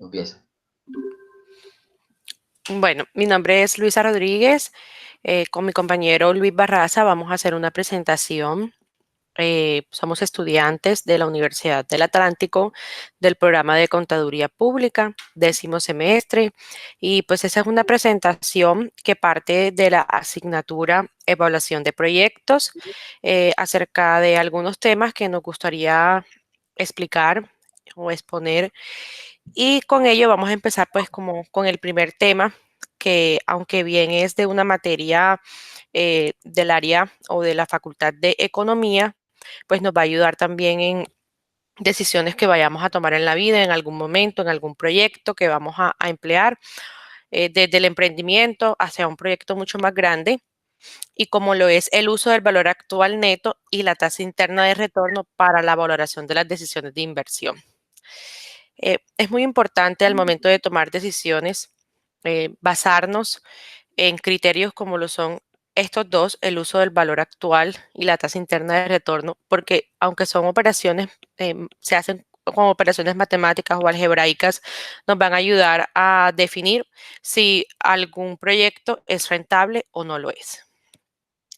Empieza. Bueno, mi nombre es Luisa Rodríguez. Con mi compañero Luis Barraza vamos a hacer una presentación. Somos estudiantes de la Universidad del Atlántico del programa de Contaduría Pública, 10º semestre. Y pues esa es una presentación que parte de la asignatura Evaluación de Proyectos acerca de algunos temas que nos gustaría explicar o exponer. Y con ello vamos a empezar pues como con el primer tema, que aunque bien es de una materia del área o de la Facultad de Economía, pues nos va a ayudar también en decisiones que vayamos a tomar en la vida, en algún momento, en algún proyecto que vamos a emplear, desde el emprendimiento hacia un proyecto mucho más grande, y como lo es el uso del valor actual neto y la tasa interna de retorno para la valoración de las decisiones de inversión. Es muy importante al momento de tomar decisiones basarnos en criterios como lo son estos dos, el uso del valor actual y la tasa interna de retorno, porque aunque son operaciones, se hacen como operaciones matemáticas o algebraicas, nos van a ayudar a definir si algún proyecto es rentable o no lo es.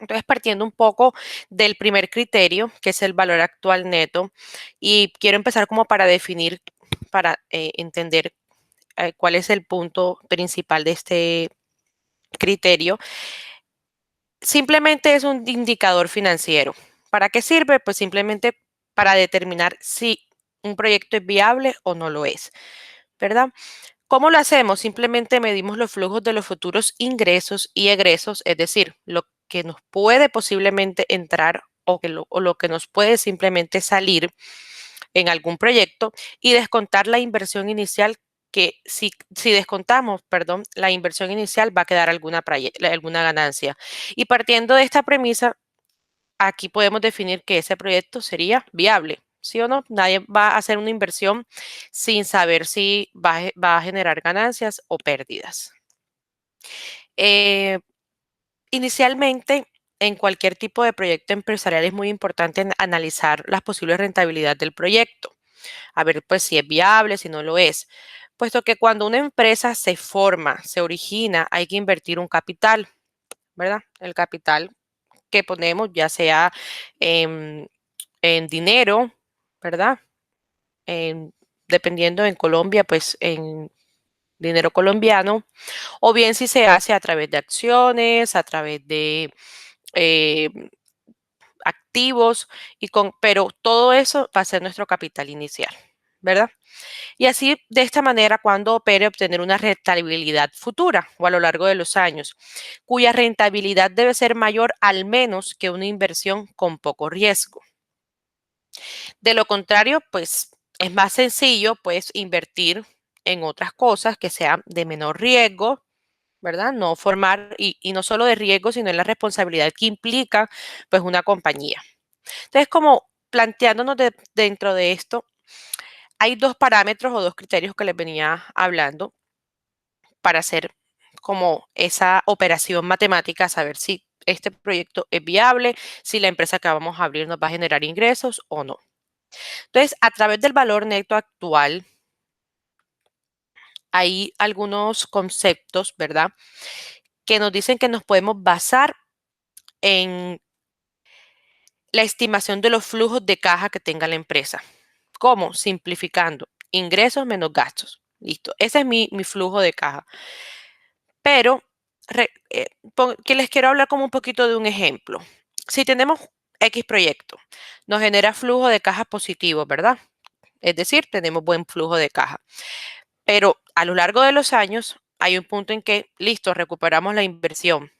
Entonces, partiendo un poco del primer criterio, que es el valor actual neto, y quiero empezar como para definir, para entender cuál es el punto principal de este criterio. Simplemente es un indicador financiero. ¿Para qué sirve? Pues simplemente para determinar si un proyecto es viable o no lo es, ¿verdad? ¿Cómo lo hacemos? Simplemente medimos los flujos de los futuros ingresos y egresos, es decir, lo que nos puede posiblemente entrar o lo que nos puede simplemente salir en algún proyecto, y descontar la inversión inicial, que si descontamos, perdón, la inversión inicial va a quedar alguna ganancia. Y partiendo de esta premisa, aquí podemos definir que ese proyecto sería viable. ¿Sí o no? Nadie va a hacer una inversión sin saber si va a generar ganancias o pérdidas. Eh, Inicialmente, en cualquier tipo de proyecto empresarial es muy importante analizar las posibles rentabilidades del proyecto, a ver pues si es viable, si no lo es, puesto que cuando una empresa se forma, se origina, hay que invertir un capital, ¿verdad? El capital que ponemos, ya sea en, en dinero, ¿verdad? En- Dependiendo en Colombia, pues en dinero colombiano, o bien si se hace a través de acciones, a través de eh, activos, pero todo eso va a ser nuestro capital inicial, ¿verdad? Y así, de esta manera, cuando opere, obtener una rentabilidad futura o a lo largo de los años, cuya rentabilidad debe ser mayor al menos que una inversión con poco riesgo. De lo contrario, pues es más sencillo, pues, invertir en otras cosas que sean de menor riesgo, ¿verdad? No formar, y no solo de riesgo, sino en la responsabilidad que implica, pues, una compañía. Entonces, como planteándonos dentro de esto, hay dos parámetros o dos criterios que les venía hablando para hacer como esa operación matemática, saber si este proyecto es viable, si la empresa que vamos a abrir nos va a generar ingresos o no. Entonces, a través del valor neto actual, hay algunos conceptos, ¿verdad?, que nos dicen que nos podemos basar en la estimación de los flujos de caja que tenga la empresa. ¿Cómo? Simplificando. Ingresos menos gastos. Listo. Ese es mi flujo de caja. Pero que les quiero hablar como un poquito de un ejemplo. Si tenemos X proyecto, nos genera flujo de caja positivo, ¿verdad? Es decir, tenemos buen flujo de caja. Pero a lo largo de los años hay un punto en que, listo, recuperamos la inversión.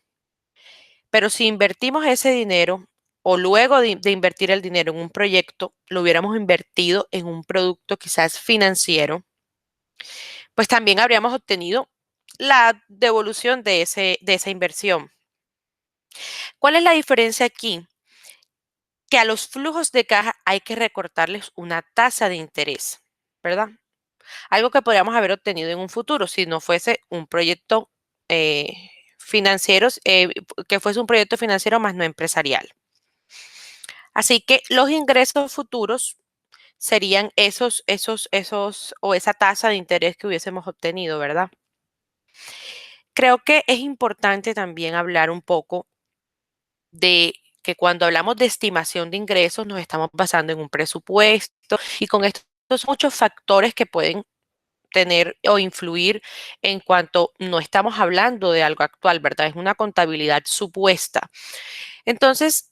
Pero si invertimos ese dinero o luego de invertir el dinero en un proyecto, lo hubiéramos invertido en un producto quizás financiero, pues también habríamos obtenido la devolución de esa inversión. ¿Cuál es la diferencia aquí? Que a los flujos de caja hay que recortarles una tasa de interés, ¿verdad? Algo que podríamos haber obtenido en un futuro si no fuese un proyecto eh, financiero, que fuese un proyecto financiero más no empresarial. Así que los ingresos futuros serían o esa tasa de interés que hubiésemos obtenido, ¿verdad? Creo que es importante también hablar un poco de que cuando hablamos de estimación de ingresos nos estamos basando en un presupuesto y con estos muchos factores que pueden tener o influir en cuanto no estamos hablando de algo actual, ¿verdad? Es una contabilidad supuesta. Entonces,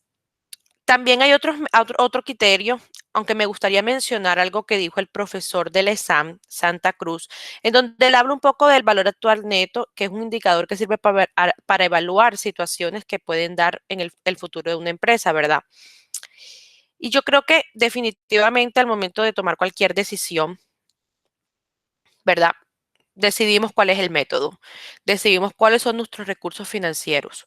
también hay otro criterio, aunque me gustaría mencionar algo que dijo el profesor de la ESAM, Santa Cruz, en donde él habla un poco del valor actual neto, que es un indicador que sirve para evaluar situaciones que pueden dar en el futuro de una empresa, ¿verdad? Y yo creo que definitivamente al momento de tomar cualquier decisión, ¿verdad? Decidimos cuál es el método, decidimos cuáles son nuestros recursos financieros.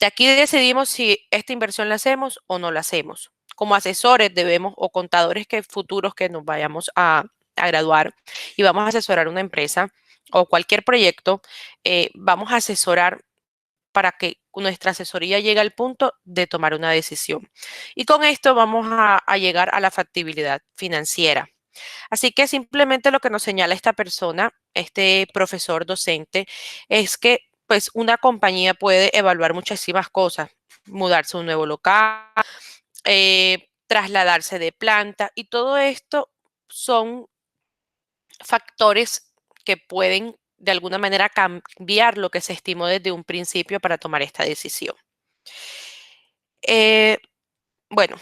De aquí decidimos si esta inversión la hacemos o no la hacemos. Como asesores debemos o contadores que futuros que nos vayamos a graduar y vamos a asesorar una empresa o cualquier proyecto, vamos a asesorar para que nuestra asesoría llegue al punto de tomar una decisión. Y con esto vamos a llegar a la factibilidad financiera. Así que simplemente lo que nos señala esta persona, este profesor docente, es que pues una compañía puede evaluar muchísimas cosas, mudarse a un nuevo local, trasladarse de planta y todo esto son factores que pueden de alguna manera cambiar lo que se estimó desde un principio para tomar esta decisión. Eh, bueno,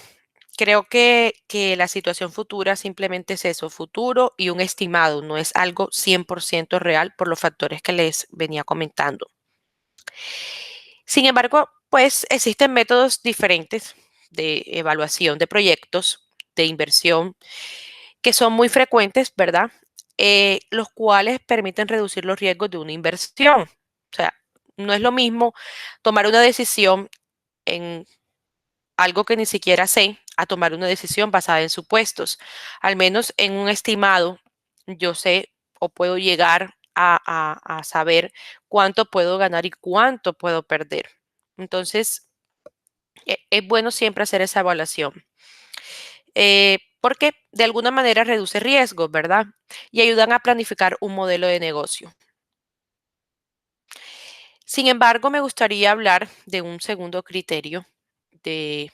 creo que la situación futura simplemente es eso, futuro y un estimado, no es algo 100% real por los factores que les venía comentando. Sin embargo, pues existen métodos diferentes de evaluación de proyectos, de inversión, que son muy frecuentes, ¿verdad? Los cuales permiten reducir los riesgos de una inversión. O sea, no es lo mismo tomar una decisión en algo que ni siquiera sé, a tomar una decisión basada en supuestos. Al menos en un estimado, yo sé o puedo llegar a saber cuánto puedo ganar y cuánto puedo perder. Entonces, es bueno siempre hacer esa evaluación. Porque de alguna manera reduce riesgos, ¿verdad? Y ayudan a planificar un modelo de negocio. Sin embargo, me gustaría hablar de un segundo criterio de,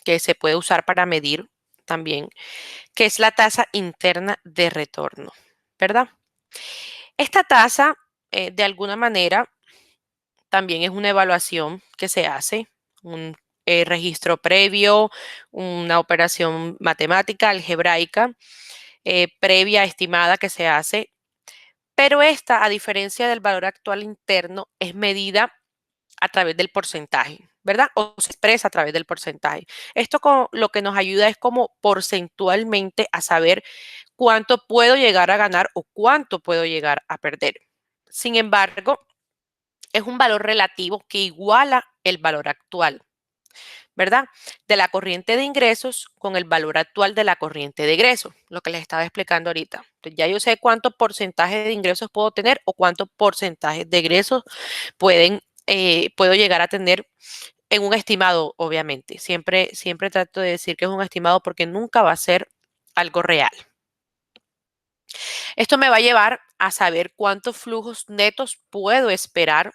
que se puede usar para medir también, que es la tasa interna de retorno, ¿verdad? Esta tasa, de alguna manera, también es una evaluación que se hace, un registro previo, una operación matemática, algebraica, previa estimada que se hace, pero esta, a diferencia del valor actual interno, es medida a través del porcentaje, ¿verdad? O se expresa a través del porcentaje. Lo que nos ayuda es como porcentualmente a saber cuánto puedo llegar a ganar o cuánto puedo llegar a perder. Sin embargo, es un valor relativo que iguala el valor actual, ¿verdad? De la corriente de ingresos con el valor actual de la corriente de egresos, lo que les estaba explicando ahorita. Entonces, ya yo sé cuánto porcentaje de ingresos puedo tener o cuánto porcentaje de egresos puedo llegar a tener en un estimado, obviamente. Siempre trato de decir que es un estimado porque nunca va a ser algo real. Esto me va a llevar a saber cuántos flujos netos puedo esperar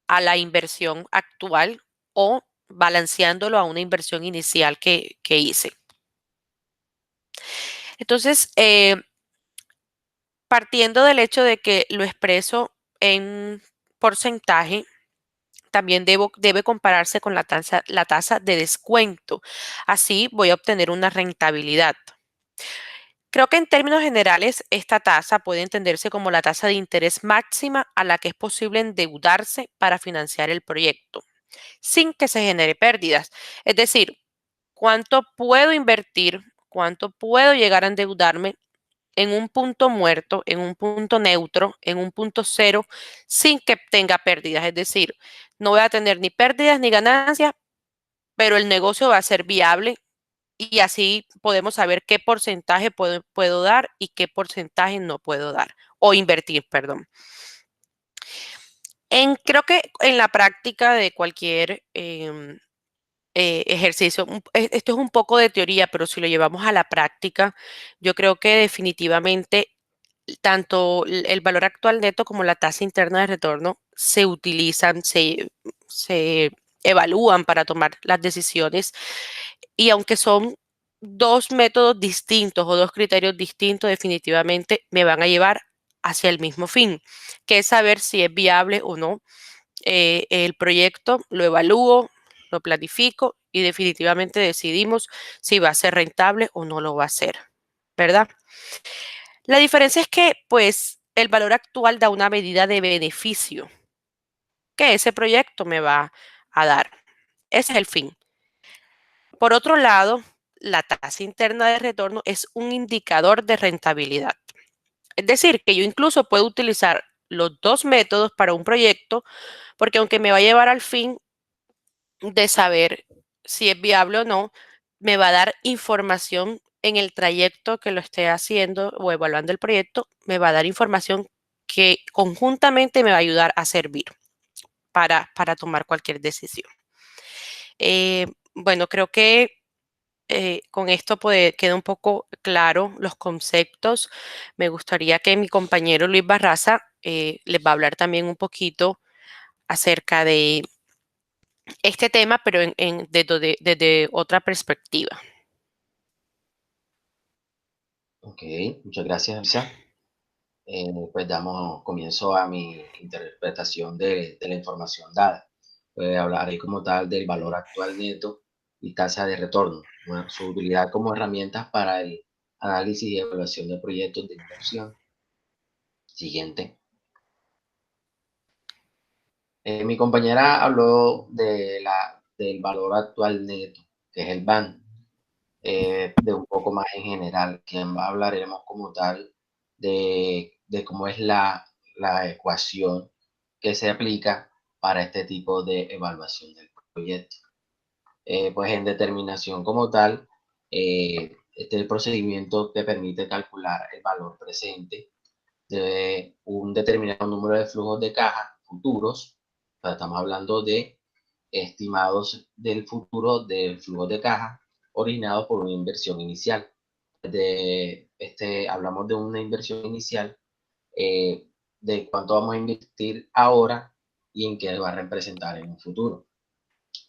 a la inversión actual o balanceándolo a una inversión inicial que hice. Entonces, partiendo del hecho de que lo expreso en porcentaje, también debe compararse con la tasa de descuento. Así voy a obtener una rentabilidad. Creo que en términos generales, esta tasa puede entenderse como la tasa de interés máxima a la que es posible endeudarse para financiar el proyecto, sin que se genere pérdidas. Es decir, cuánto puedo invertir, cuánto puedo llegar a endeudarme en un punto muerto, en un punto neutro, en un punto cero, sin que tenga pérdidas. Es decir, no voy a tener ni pérdidas ni ganancias, pero el negocio va a ser viable y así podemos saber qué porcentaje puedo dar y qué porcentaje no puedo dar o invertir, perdón. Creo que en la práctica de cualquier ejercicio. Esto es un poco de teoría, pero si lo llevamos a la práctica, yo creo que definitivamente tanto el valor actual neto como la tasa interna de retorno se utilizan, se evalúan para tomar las decisiones y aunque son dos métodos distintos o dos criterios distintos, definitivamente me van a llevar hacia el mismo fin, que es saber si es viable o no el proyecto, lo evalúo, lo planifico y definitivamente decidimos si va a ser rentable o no lo va a ser, ¿verdad? La diferencia es que, pues, el valor actual da una medida de beneficio que ese proyecto me va a dar. Ese es el fin. Por otro lado, la tasa interna de retorno es un indicador de rentabilidad. Es decir, que yo incluso puedo utilizar los dos métodos para un proyecto, porque aunque me va a llevar al fin de saber si es viable o no, me va a dar información en el trayecto que lo esté haciendo o evaluando el proyecto, me va a dar información que conjuntamente me va a ayudar a servir para tomar cualquier decisión. Bueno, creo que con esto queda un poco claro los conceptos. Me gustaría que mi compañero Luis Barraza les va a hablar también un poquito acerca de este tema, pero desde otra perspectiva. Ok, muchas gracias, Lisa. Pues damos comienzo a mi interpretación de la información dada. Pues hablaré como tal del valor actual neto y tasa de retorno, bueno, su utilidad como herramientas para el análisis y evaluación de proyectos de inversión. Siguiente. Mi compañera habló del valor actual neto, que es el BAN, de un poco más en general, que hablaremos como tal de cómo es la ecuación que se aplica para este tipo de evaluación del proyecto. Pues en determinación como tal, este es el procedimiento que permite calcular el valor presente de un determinado número de flujos de caja futuros. O sea, estamos hablando de estimados del futuro del flujo de caja originados por una inversión inicial. Hablamos de una inversión inicial, de cuánto vamos a invertir ahora y en qué va a representar en un futuro.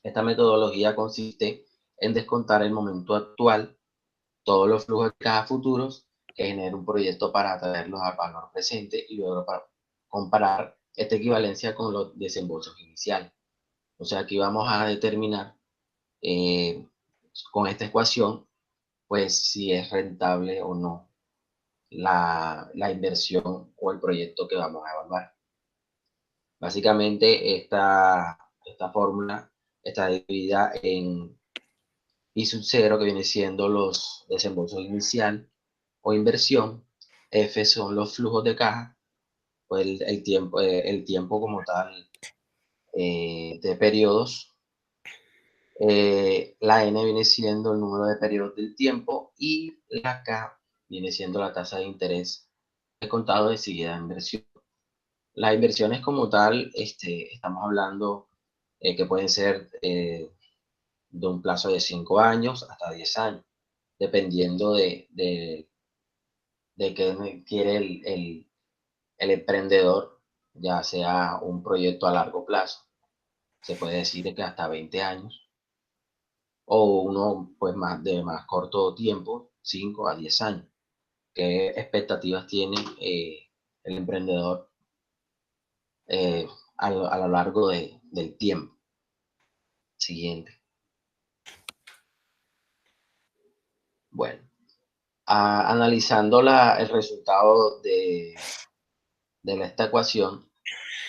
Esta metodología consiste en descontar el momento actual, todos los flujos de caja futuros que genera un proyecto para traerlos al valor presente y luego para comparar esta equivalencia con los desembolsos iniciales. O sea, aquí vamos a determinar con esta ecuación, pues si es rentable o no la inversión o el proyecto que vamos a evaluar. Básicamente, esta fórmula está dividida en I sub 0, que viene siendo los desembolsos inicial o inversión. F son los flujos de caja, pues el tiempo como tal de periodos. La N viene siendo el número de periodos del tiempo y la K viene siendo la tasa de interés descontado de seguida inversión. Las inversiones como tal, estamos hablando que pueden ser de un plazo de 5 años hasta 10 años, dependiendo de qué quiere el emprendedor, ya sea un proyecto a largo plazo, se puede decir que hasta 20 años, o uno pues más corto tiempo, 5 a 10 años. ¿Qué expectativas tiene el emprendedor a lo largo del tiempo? Siguiente. Bueno, analizando el resultado de esta ecuación,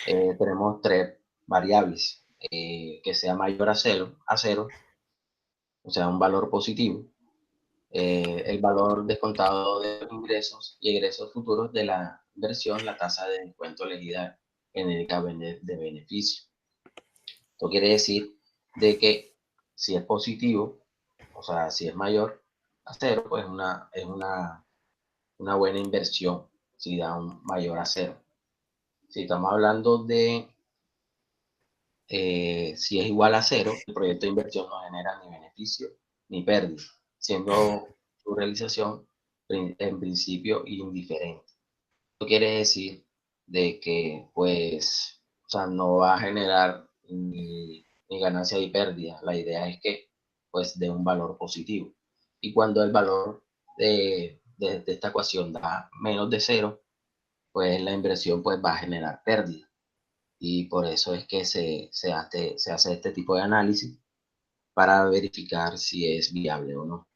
tenemos tres variables, que sea mayor a cero, o sea, un valor positivo, el valor descontado de los ingresos y egresos futuros de la inversión, la tasa de descuento elegida genérica de beneficio. Esto quiere decir de que si es positivo, o sea, si es mayor a cero, pues una buena inversión si da un mayor a cero. Si estamos hablando si es igual a cero, el proyecto de inversión no genera ni beneficio ni pérdida, siendo su realización en principio indiferente. Esto quiere decir de que, pues, o sea, no va a generar ni ganancia ni pérdida. La idea es que, pues, dé un valor positivo. Y cuando el valor de esta ecuación da menos de cero, pues la inversión pues, va a generar pérdida. Y por eso es que se hace este tipo de análisis para verificar si es viable o no.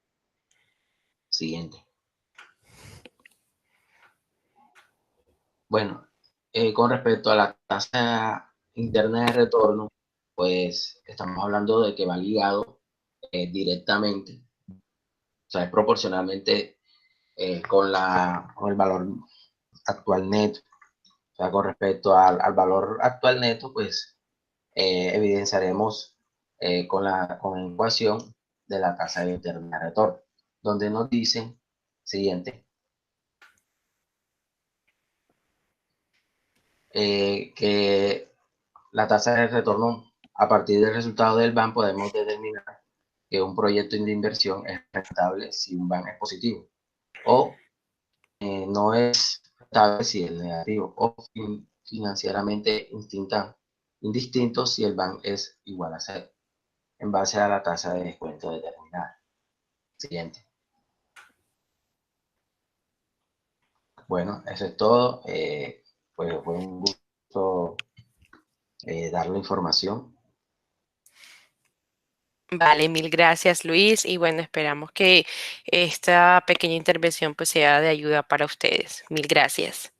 Siguiente. Bueno, con respecto a la tasa interna de retorno, pues estamos hablando de que va ligado directamente, o sea, es proporcionalmente con el valor actual neto. O sea, con respecto al valor actual neto, pues evidenciaremos con la ecuación de la tasa interna de retorno, donde nos dicen, siguiente, que la tasa de retorno a partir del resultado del BAN podemos determinar que un proyecto de inversión es rentable si un BAN es positivo o no es rentable si es negativo o financieramente indistinto si el BAN es igual a cero en base a la tasa de descuento determinada. Siguiente. Bueno, eso es todo. Pues fue un gusto dar la información. Vale, mil gracias, Luis. Y bueno, esperamos que esta pequeña intervención pues sea de ayuda para ustedes. Mil gracias.